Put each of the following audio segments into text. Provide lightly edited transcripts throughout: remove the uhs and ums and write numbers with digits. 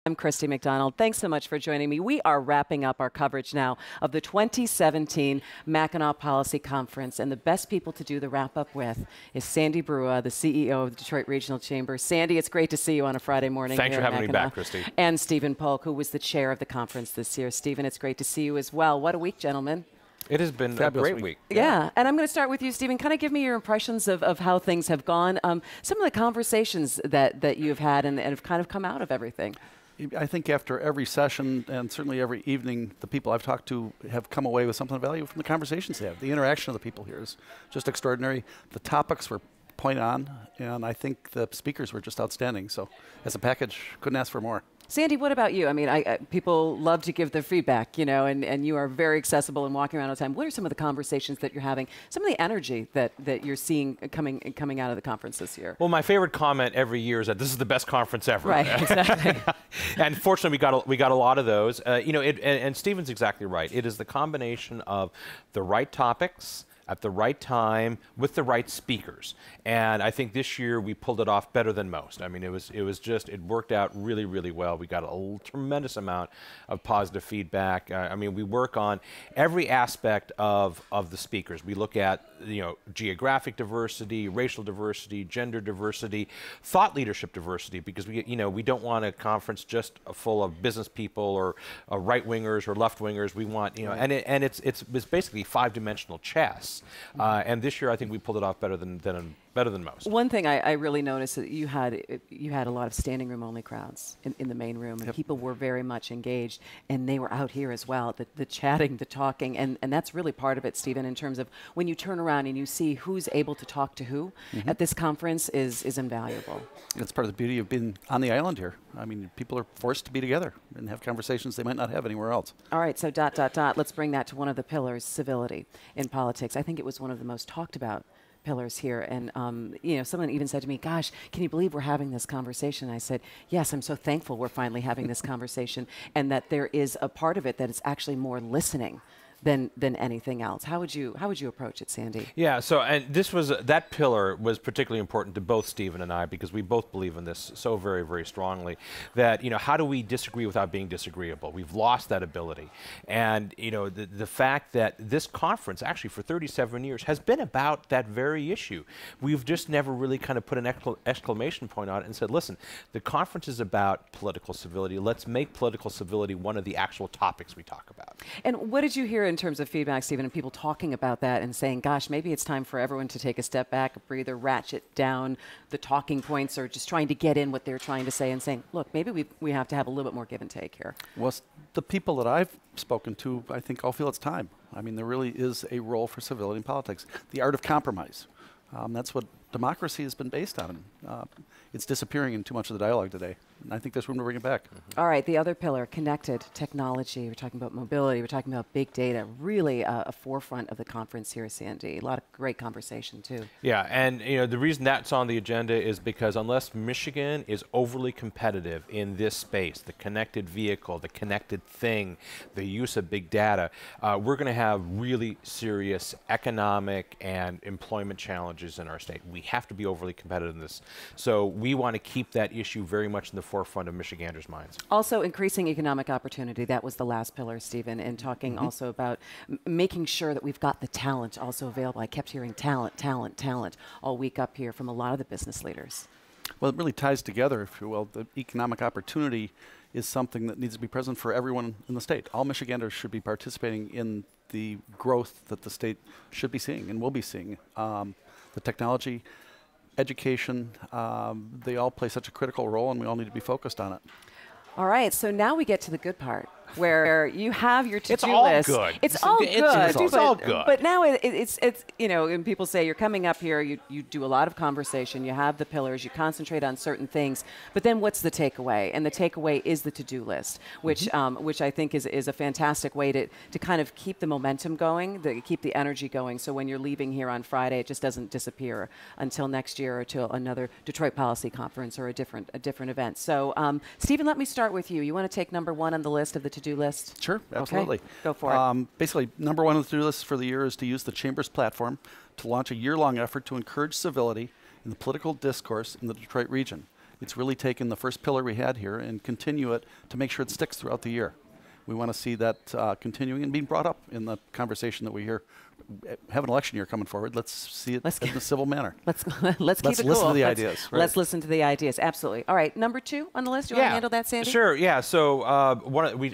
I'm Christy McDonald. Thanks so much for joining me. We are wrapping up our coverage now of the 2017 Mackinac Policy Conference, and the best people to do the wrap-up with is Sandy Brua, the CEO of the Detroit Regional Chamber. Sandy, it's great to see you on a Friday morning. Thanks here for at having me Mackinac. back, Christy. And Stephen Polk, who was the chair of the conference this year. Stephen, it's great to see you as well. What a week, gentlemen. It has been Fabulous a great week. Yeah, and I'm going to start with you, Stephen. Kind of give me your impressions of how things have gone. Some of the conversations that you've had and have kind of come out of everything. I think after every session and certainly every evening, the people I've talked to have come away with something of value from the conversations they have. The interaction of the people here is just extraordinary. The topics were point on, and I think the speakers were just outstanding. So as a package, couldn't ask for more. Sandy, what about you? I mean, people love to give their feedback, you know, and you are very accessible and walking around all the time. What are some of the conversations that you're having, some of the energy that you're seeing coming out of the conference this year? Well, my favorite comment every year is that this is the best conference ever. Right, exactly. And fortunately, we got a lot of those. You know, and Stephen's exactly right. It is the combination of the right topics at the right time with the right speakers. And I think this year we pulled it off better than most. I mean, it worked out really, really well. We got a tremendous amount of positive feedback. I mean, we work on every aspect of the speakers. We look at, you know, geographic diversity, racial diversity, gender diversity, thought leadership diversity, because we don't want a conference just full of business people or right-wingers or left-wingers. We want, you know, and it's basically five-dimensional chess. And this year, I think we pulled it off better than most. One thing I really noticed that you had a lot of standing room only crowds in the main room, and people were very much engaged, and they were out here as well, the chatting, the talking, and that's really part of it, Stephen, in terms of when you turn around and you see who's able to talk to who at this conference is invaluable. It's part of the beauty of being on the island here. I mean, people are forced to be together and have conversations they might not have anywhere else. All right, so ... Let's bring that to one of the pillars, civility in politics. I think it was one of the most talked about pillars here, and you know, someone even said to me, gosh, can you believe we're having this conversation? And I said, yes, I'm so thankful we're finally having this conversation, and that there is a part of it that is actually more listening than anything else. How would you approach it, Sandy? Yeah, so and this was that pillar was particularly important to both Stephen and I, because we both believe in this so very, very strongly, that, you know, how do we disagree without being disagreeable? We've lost that ability. And, you know, the fact that this conference actually for 37 years has been about that very issue. We've just never really kind of put an exclamation point on it and said, listen, the conference is about political civility. Let's make political civility one of the actual topics we talk about. And what did you hear in terms of feedback, Stephen, and people talking about that and saying, gosh, maybe it's time for everyone to take a step back, a breather, ratchet down the talking points, or just trying to get in what they're trying to say and saying, look, maybe we have to have a little bit more give and take here? Well, the people that I've spoken to, I think all feel it's time. I mean, there really is a role for civility in politics. The art of compromise. That's what democracy has been based on. It's disappearing in too much of the dialogue today. And I think there's room to bring it back. All right, the other pillar, connected technology. We're talking about mobility. We're talking about big data. Really a forefront of the conference here, Sandy. A lot of great conversation, too. Yeah, and you know, the reason that's on the agenda is because unless Michigan is overly competitive in this space, the connected vehicle, the connected thing, the use of big data, we're going to have really serious economic and employment challenges in our state. We have to be overly competitive in this. So we want to keep that issue very much in the forefront of Michiganders' minds. Also, increasing economic opportunity. That was the last pillar, Stephen, and talking also about making sure that we've got the talent also available. I kept hearing talent, talent, talent all week up here from a lot of the business leaders. Well, it really ties together, if you will. The economic opportunity is something that needs to be present for everyone in the state. All Michiganders should be participating in the growth that the state should be seeing and will be seeing. The technology, education, they all play such a critical role, and we all need to be focused on it. All right, so now we get to the good part, where you have your to-do It's list. all good. It's all good. It's all good. But now it's you know, and people say you're coming up here, you do a lot of conversation, you have the pillars, you concentrate on certain things, but then what's the takeaway? And the takeaway is the to-do list, which I think is a fantastic way to kind of keep the momentum going, keep the energy going, so when you're leaving here on Friday, it just doesn't disappear until next year or till another Detroit Policy Conference or a different event. So, Stephen, let me start with you. You want to take number one on the list of the to-do list? Sure, absolutely. Okay, go for it. Basically, number one on the to-do list for the year is to use the Chamber's platform to launch a year-long effort to encourage civility in the political discourse in the Detroit region. It's really taken the first pillar we had here and continue it to make sure it sticks throughout the year. We want to see that continuing and being brought up in the conversation that we hear. Have an election year coming forward. Let's see it in a civil manner. Let's keep it listen cool. to the ideas. Right. Let's listen to the ideas. Absolutely. All right, number 2 on the list. You want to handle that, Sandy? Sure. Yeah. So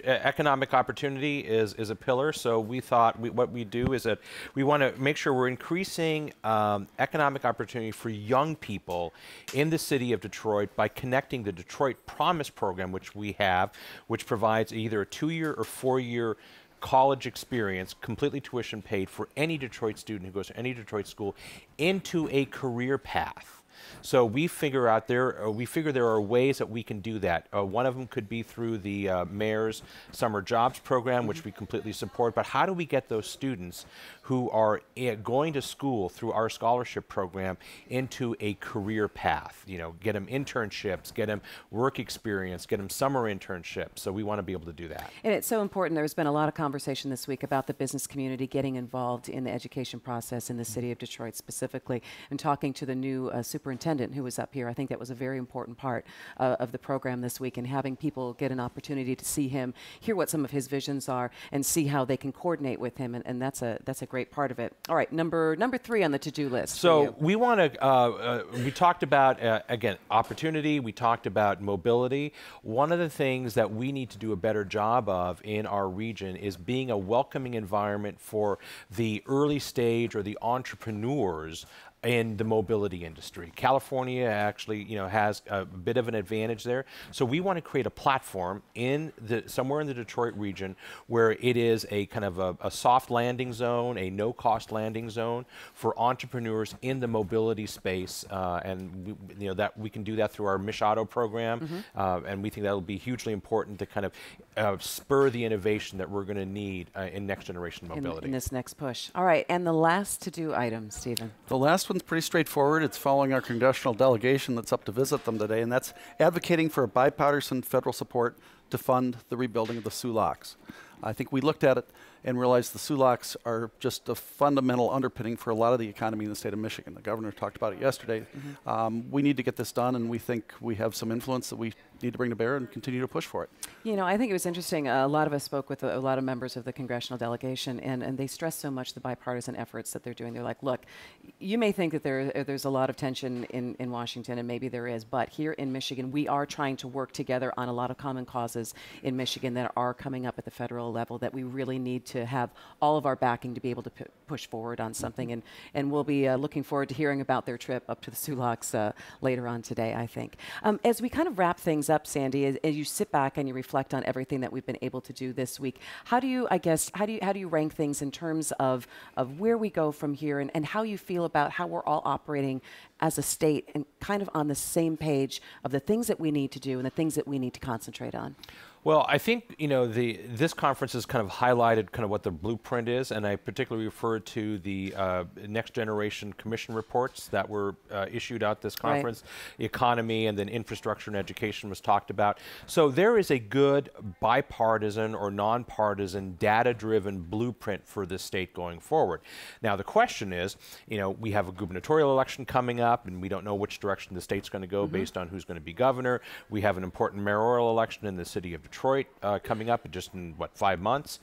economic opportunity is a pillar. So we thought what we do is that we want to make sure we're increasing economic opportunity for young people in the city of Detroit by connecting the Detroit Promise program, which we have, which provides either a 2-year or 4-year college experience, completely tuition paid for any Detroit student who goes to any Detroit school, into a career path. So we figure there are ways that we can do that. One of them could be through the Mayor's Summer Jobs Program, which we completely support. But how do we get those students who are going to school through our scholarship program into a career path? You know, get them internships, get them work experience, get them summer internships. So we want to be able to do that. And it's so important. There's been a lot of conversation this week about the business community getting involved in the education process in the city of Detroit specifically, and talking to the new superintendent who was up here. I think that was a very important part of the program this week, and having people get an opportunity to see him, hear what some of his visions are, and see how they can coordinate with him. And that's a great part of it. All right, number 3 on the to-do list. So we want to. We talked about again opportunity. We talked about mobility. One of the things that we need to do a better job of in our region is being a welcoming environment for the early stage or the entrepreneurs in the mobility industry. California actually, has a bit of an advantage there. So we want to create a platform somewhere in the Detroit region where it is a kind of a soft landing zone, a no-cost landing zone for entrepreneurs in the mobility space, and that we can do that through our Mish Auto program, and we think that will be hugely important to kind of spur the innovation that we're going to need in next generation mobility. In this next push. All right, and the last to-do item, Stephen. The last one's pretty straightforward. It's following our congressional delegation that's up to visit them today, and that's advocating for bipartisan federal support to fund the rebuilding of the Soo Locks. I think we looked at it and realized the Soo Locks are just a fundamental underpinning for a lot of the economy in the state of Michigan. The governor talked about it yesterday. We need to get this done, and we think we have some influence that we need to bring to bear and continue to push for it. I think it was interesting. A lot of us spoke with a lot of members of the congressional delegation, and they stressed so much the bipartisan efforts that they're doing. They're like, look, you may think that there's a lot of tension in Washington, and maybe there is, but here in Michigan, we are trying to work together on a lot of common causes in Michigan that are coming up at the federal level that we really need to have all of our backing to be able to push forward on something. And we'll be looking forward to hearing about their trip up to the Soo Locks later on today, I think. As we kind of wrap things up, Sandy, as you sit back and you reflect on everything that we've been able to do this week, how do you rank things in terms of where we go from here, and how you feel about how we're all operating as a state and kind of on the same page of the things that we need to do and the things that we need to concentrate on? Well, I think this conference has kind of highlighted kind of what the blueprint is, and I particularly refer to the Next Generation Commission reports that were issued out this conference. Right. The economy and then infrastructure and education was talked about. So there is a good bipartisan or nonpartisan, data-driven blueprint for this state going forward. Now the question is, we have a gubernatorial election coming up, and we don't know which direction the state's going to go based on who's going to be governor. We have an important mayoral election in the city of Detroit coming up just in 5 months.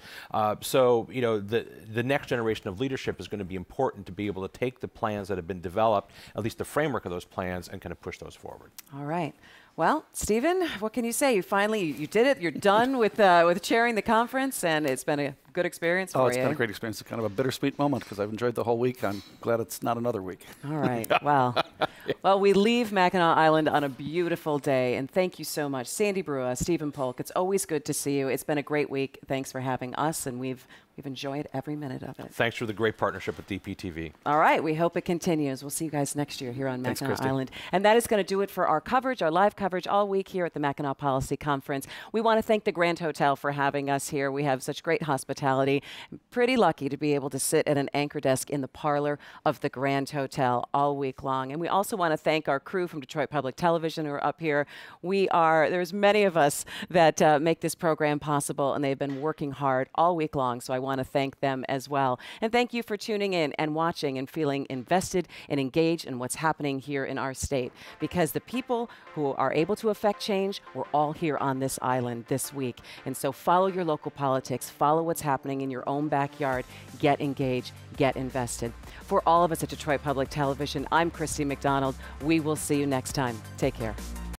So the next generation of leadership is going to be important to be able to take the plans that have been developed, at least the framework of those plans, and kind of push those forward. All right. Well, Stephen, what can you say? You did it. You're done with chairing the conference, and it's been a good experience for you. Oh, it's been a great experience. It's kind of a bittersweet moment because I've enjoyed the whole week. I'm glad it's not another week. All right. Well, we leave Mackinac Island on a beautiful day, and thank you so much, Sandy Brua, Stephen Polk. It's always good to see you. It's been a great week. Thanks for having us, and we've enjoyed every minute of it. Thanks for the great partnership with DPTV. All right. We hope it continues. We'll see you guys next year here on Mackinac Island. And that is going to do it for our coverage, our live coverage all week here at the Mackinac Policy Conference. We want to thank the Grand Hotel for having us here. We have such great hospitality. I'm pretty lucky to be able to sit at an anchor desk in the parlor of the Grand Hotel all week long. And we also want to thank our crew from Detroit Public Television who are up here. There's many of us that make this program possible, and they've been working hard all week long. So I want to thank them as well. And thank you for tuning in and watching and feeling invested and engaged in what's happening here in our state. Because the people who are able to affect change, we're all here on this island this week. And so follow your local politics, follow what's happening in your own backyard, get engaged, get invested. For all of us at Detroit Public Television, I'm Christy McDonald. We will see you next time. Take care.